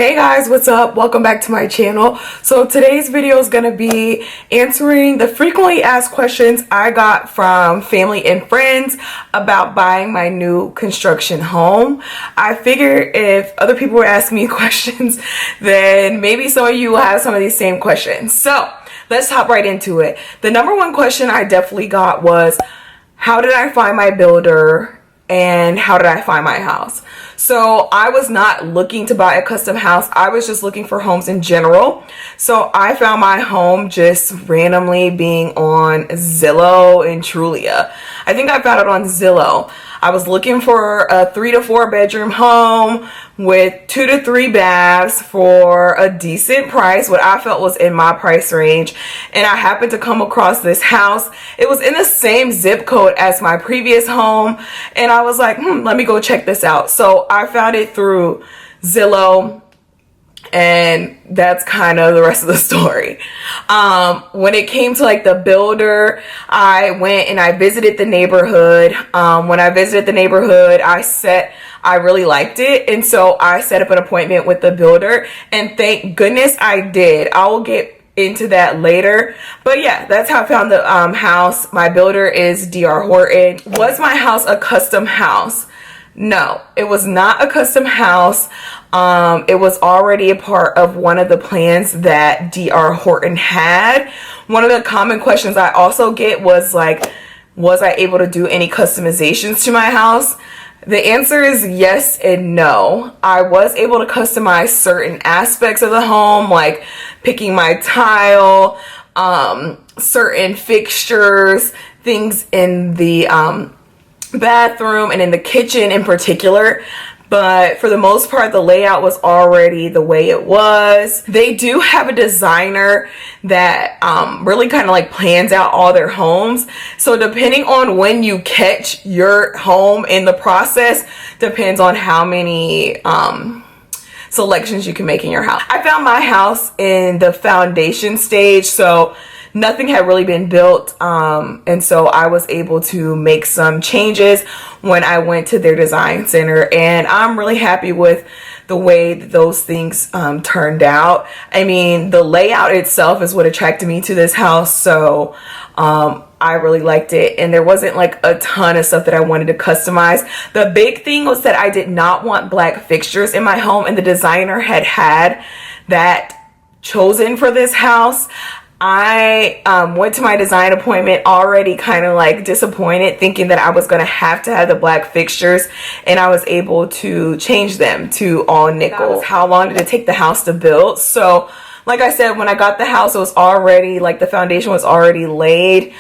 Hey guys, what's up? Welcome back to my channel. So today's video is going to be answering the frequently asked questions I got from family and friends about buying my new construction home. I figured if other people were asking me questions, then maybe some of you will have some of these same questions. So let's hop right into it. The number one question I definitely got was, how did I find my builder? And how did I find my house? So I was not looking to buy a custom house. I was just looking for homes in general. So I found my home just randomly being on Zillow and Trulia. I think I found it on Zillow. I was looking for a 3 to 4 bedroom home with 2 to 3 baths for a decent price, what I felt was in my price range. And I happened to come across this house. It was in the same zip code as my previous home. And I was like, let me go check this out. So I found it through Zillow. And that's kind of the rest of the story. When it came to like the builder, I went and I visited the neighborhood. When I visited the neighborhood, I really liked it. And so I set up an appointment with the builder, and thank goodness I did. I will get into that later. But yeah, that's how I found the house. My builder is D.R. Horton. Was my house a custom house? No, it was not a custom house. It was already a part of one of the plans that D.R. Horton had. One of the common questions I also get was like, was I able to do any customizations to my house? The answer is yes and no. I was able to customize certain aspects of the home, like picking my tile, certain fixtures, things in the bathroom and in the kitchen in particular. But for the most part, the layout was already the way it was. They do have a designer that really kind of like plans out all their homes. So depending on when you catch your home in the process, depends on how many selections you can make in your house. I found my house in the foundation stage, so nothing had really been built, and so I was able to make some changes when I went to their design center, and I'm really happy with the way that those things turned out. I mean, the layout itself is what attracted me to this house, so I really liked it, and there wasn't like a ton of stuff that I wanted to customize. The big thing was that I did not want black fixtures in my home, and the designer had that chosen for this house. I went to my design appointment already kind of like disappointed, thinking that I was going to have the black fixtures, and I was able to change them to all nickel. How long did it take the house to build? So like I said, when I got the house, it was already like the foundation was already laid.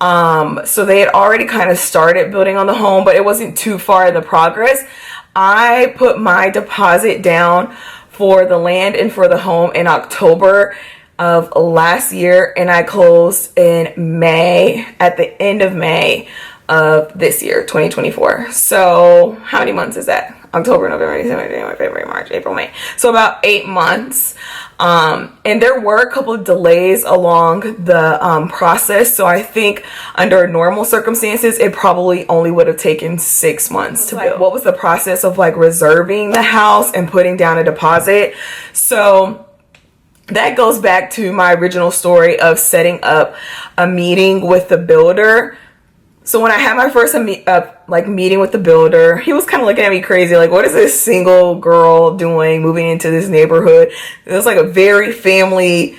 So they had already kind of started building on the home, but it wasn't too far in the progress. I put my deposit down for the land and for the home in October of last year, and I closed in May, at the end of May of this year, 2024. So how many months is that? October, November, December, January, February, March, April, May. So about 8 months. And there were a couple of delays along the process. So I think under normal circumstances, it probably only would have taken 6 months to build. What was the process of like reserving the house and putting down a deposit? So that goes back to my original story of setting up a meeting with the builder. So when I had my first meeting with the builder, he was kind of looking at me crazy, like, what is this single girl doing moving into this neighborhood? It was like a very family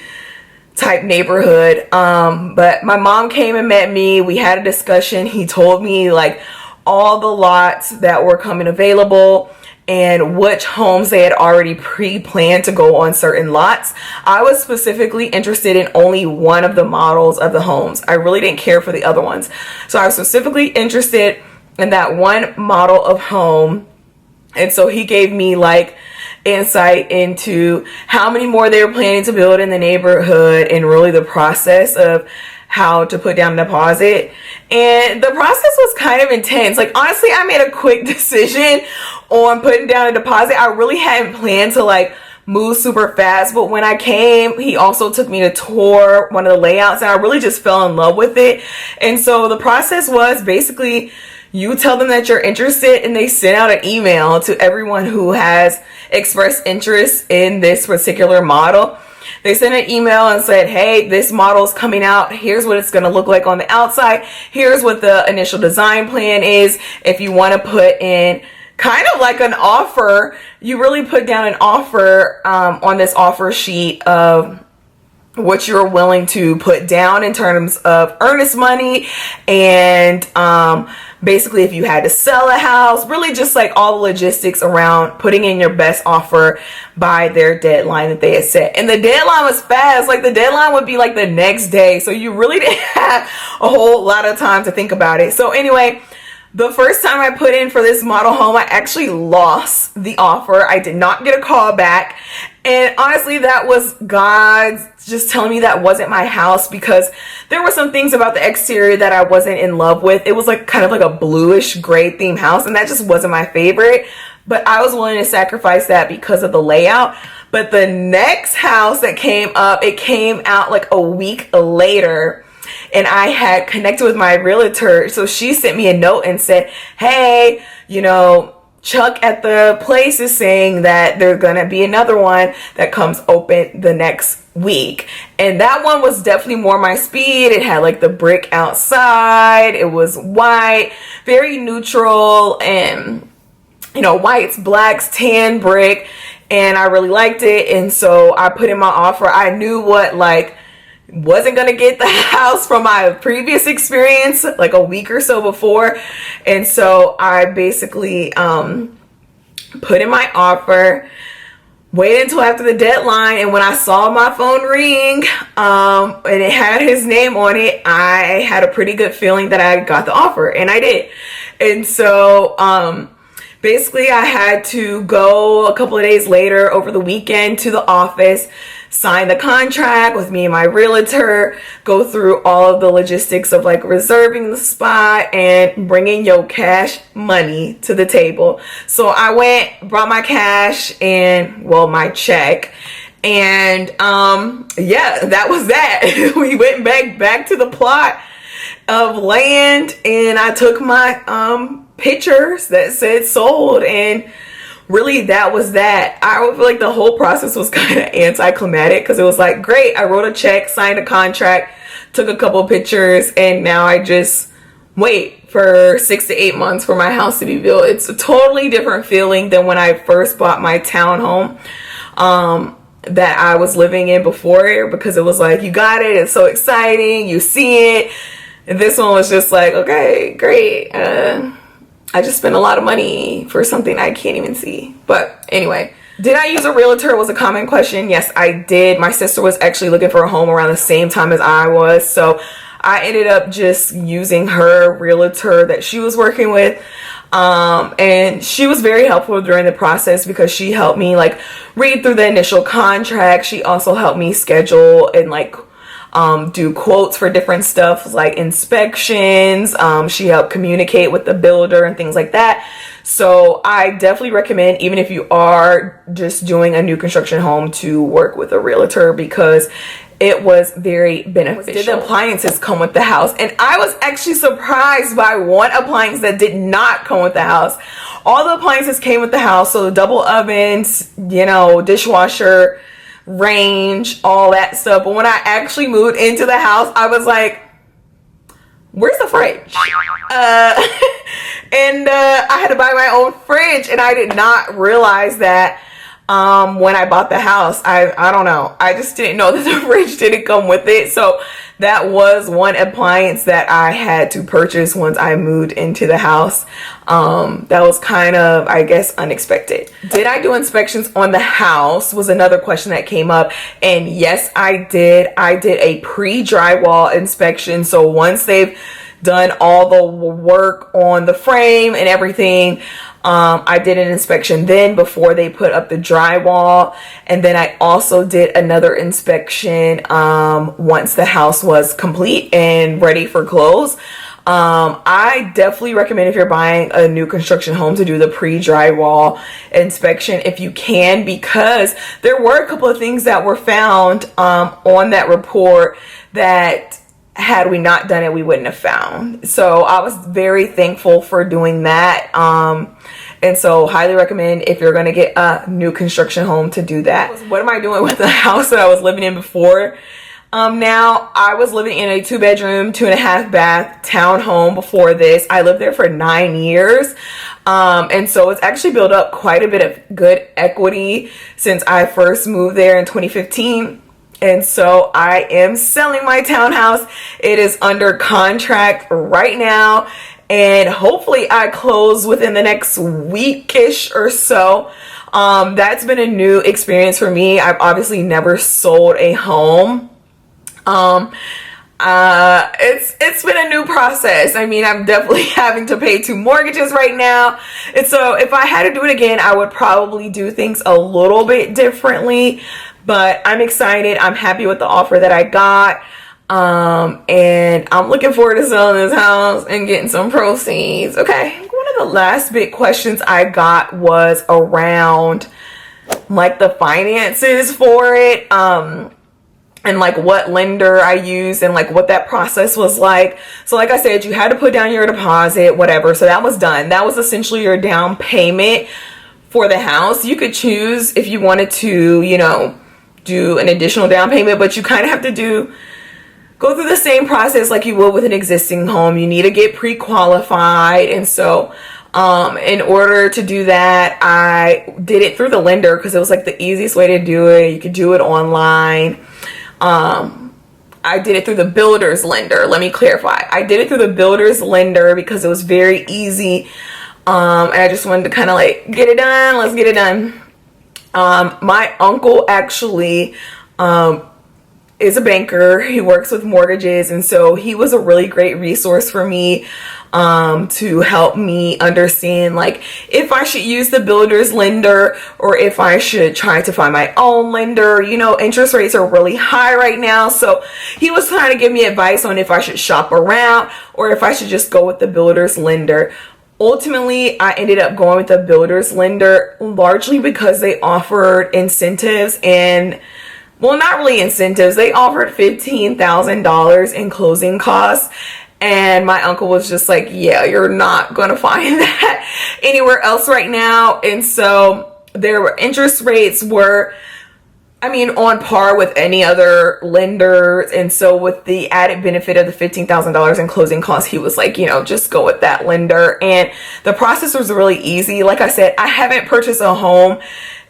type neighborhood. But my mom came and met me. We had a discussion. He told me like all the lots that were coming available and which homes they had already pre-planned to go on certain lots. I was specifically interested in only one of the models of the homes. I really didn't care for the other ones. So I was specifically interested in that one model of home. And so he gave me like insight into how many more they were planning to build in the neighborhood, and really the process of how to put down a deposit. And the process was kind of intense. Like, honestly, I made a quick decision on putting down a deposit. I really hadn't planned to like move super fast, but when I came, he also took me to tour one of the layouts, and I really just fell in love with it. And so the process was basically You tell them that you're interested, and they send out an email to everyone who has expressed interest in this particular model. They sent an email and said, hey, this model is coming out. Here's what it's going to look like on the outside. Here's what the initial design plan is. If you want to put in kind of like an offer, you really put down an offer on this offer sheet of what you're willing to put down in terms of earnest money, and basically if you had to sell a house, really just like all the logistics around putting in your best offer by their deadline that they had set. And the deadline was fast. Like the deadline would be like the next day, so you really didn't have a whole lot of time to think about it. So anyway, the first time I put in for this model home, I actually lost the offer. I did not get a call back. And honestly, that was God just telling me that wasn't my house, because there were some things about the exterior that I wasn't in love with. It was like kind of like a bluish gray theme house, and that just wasn't my favorite. But I was willing to sacrifice that because of the layout. But the next house that came up, it came out like a week later. And I had connected with my realtor. So she sent me a note and said, hey, you know, Chuck at the place is saying that there's going to be another one that comes open the next week. And that one was definitely more my speed. It had like the brick outside. It was white, very neutral, and, you know, whites, blacks, tan brick. And I really liked it. And so I put in my offer. I knew what wasn't gonna get the house from my previous experience like a week or so before, and so I basically put in my offer, waited until after the deadline, and when I saw my phone ring and it had his name on it, I had a pretty good feeling that I got the offer, and I did. And so basically I had to go a couple of days later over the weekend to the office, sign the contract with me and my realtor, go through all of the logistics of like reserving the spot and bringing your cash money to the table. So I went, brought my cash and, well, my check, and yeah, that was that. We went back to the plot of land, and I took my pictures that said sold, and really that was that. I feel like the whole process was kind of anticlimactic, because it was like, great, I wrote a check, signed a contract, took a couple pictures, and now I just wait for 6 to 8 months for my house to be built. It's a totally different feeling than when I first bought my townhome that I was living in before, because it was like, you got it, it's so exciting, you see it. And this one was just like, okay, great, I just spent a lot of money for something I can't even see. But anyway, did I use a realtor was a common question. Yes, I did. My sister was actually looking for a home around the same time as I was, so I ended up just using her realtor that she was working with. And she was very helpful during the process, because she helped me like read through the initial contract. She also helped me schedule and like do quotes for different stuff like inspections. She helped communicate with the builder and things like that. So I definitely recommend, even if you are just doing a new construction home, to work with a realtor, because it was very beneficial. Did the appliances come with the house? And I was actually surprised by one appliance that did not come with the house. All the appliances came with the house. So the double ovens, you know, dishwasher, range, all that stuff. But when I actually moved into the house, I was like, where's the fridge? And I had to buy my own fridge, and I did not realize that when I bought the house. I don't know, I just didn't know that the fridge didn't come with it. So that was one appliance that I had to purchase once I moved into the house. That was kind of, I guess, unexpected. Did I do inspections on the house was another question that came up. And yes, I did. I did a pre-drywall inspection. So once they've done all the work on the frame and everything, I did an inspection then before they put up the drywall, and then I also did another inspection once the house was complete and ready for close. I definitely recommend, if you're buying a new construction home, to do the pre-drywall inspection if you can, because there were a couple of things that were found on that report that had we not done it, we wouldn't have found. So I was very thankful for doing that. And so highly recommend if you're going to get a new construction home to do that. What am I doing with the house that I was living in before? Now I was living in a 2-bedroom, 2.5 bath townhome before this. I lived there for 9 years. And so it's actually built up quite a bit of good equity since I first moved there in 2015. And so I am selling my townhouse. It is under contract right now, and hopefully I close within the next weekish or so. That's been a new experience for me. I've obviously never sold a home. It's been a new process. I mean, I'm definitely having to pay 2 mortgages right now. And so if I had to do it again, I would probably do things a little bit differently. But I'm excited. I'm happy with the offer that I got. And I'm looking forward to selling this house and getting some proceeds. Okay. One of the last big questions I got was around like the finances for it. And like what lender I used and like what that process was like. So like I said, you had to put down your deposit, whatever. So that was done. That was essentially your down payment for the house. You could choose if you wanted to, you know, do an additional down payment, but you kind of have to go through the same process like you would with an existing home. You need to get pre-qualified. And so in order to do that, I did it through the lender because it was like the easiest way to do it. You could do it online. I did it through the builder's lender. Let me clarify. I did it through the builder's lender because it was very easy. And I just wanted to kind of like get it done. Let's get it done. My uncle actually is a banker. He works with mortgages, and so he was a really great resource for me to help me understand like if I should use the builder's lender or if I should try to find my own lender. You know, interest rates are really high right now, so he was trying to give me advice on if I should shop around or if I should just go with the builder's lender. Ultimately, I ended up going with the builder's lender largely because they offered incentives and, well, not really incentives. They offered $15,000 in closing costs. And my uncle was just like, yeah, you're not going to find that anywhere else right now. And so their interest rates were, I mean, on par with any other lenders. And so with the added benefit of the $15,000 in closing costs, he was like, you know, just go with that lender. And the process was really easy. Like I said, I haven't purchased a home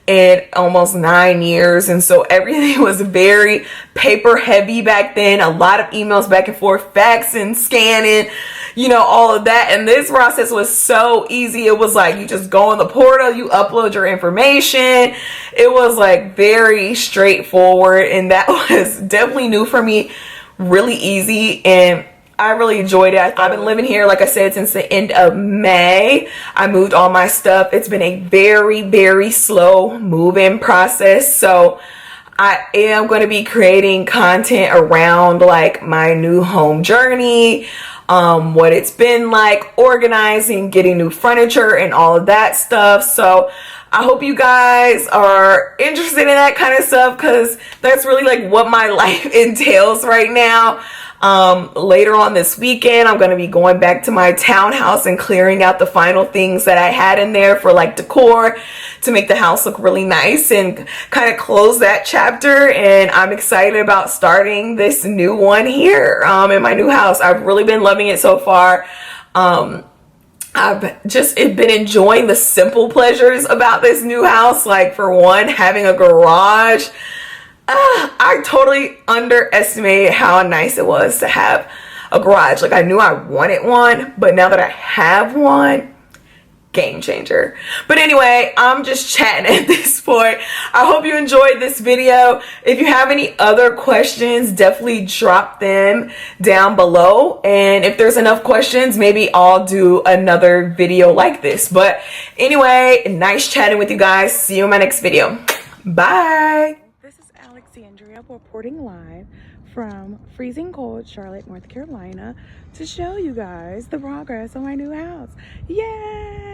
in almost 9 years, and so everything was very paper heavy back then. A lot of emails back and forth, faxing, scanning, you know, all of that. And this process was so easy. It was like you just go on the portal, you upload your information. It was like very straightforward, and that was definitely new for me, really easy, and I really enjoyed it. I've been living here, like I said, since the end of May. I moved all my stuff. It's been a very, very slow move-in process. So I am going to be creating content around like my new home journey, what it's been like, organizing, getting new furniture and all of that stuff. So I hope you guys are interested in that kind of stuff because that's really like what my life entails right now. Later on this weekend, I'm going to be going back to my townhouse and clearing out the final things that I had in there for like decor to make the house look really nice and kind of close that chapter. And I'm excited about starting this new one here in my new house. I've really been loving it so far. I've just been enjoying the simple pleasures about this new house. Like, for one, having a garage. I totally underestimated how nice it was to have a garage. Like, I knew I wanted one, but now that I have one, game changer. But anyway, I'm just chatting at this point. I hope you enjoyed this video. If you have any other questions, definitely drop them down below. And if there's enough questions, maybe I'll do another video like this. But anyway, nice chatting with you guys. See you in my next video. Bye. Alexandria reporting live from freezing cold Charlotte, North Carolina, to show you guys the progress of my new house. Yay!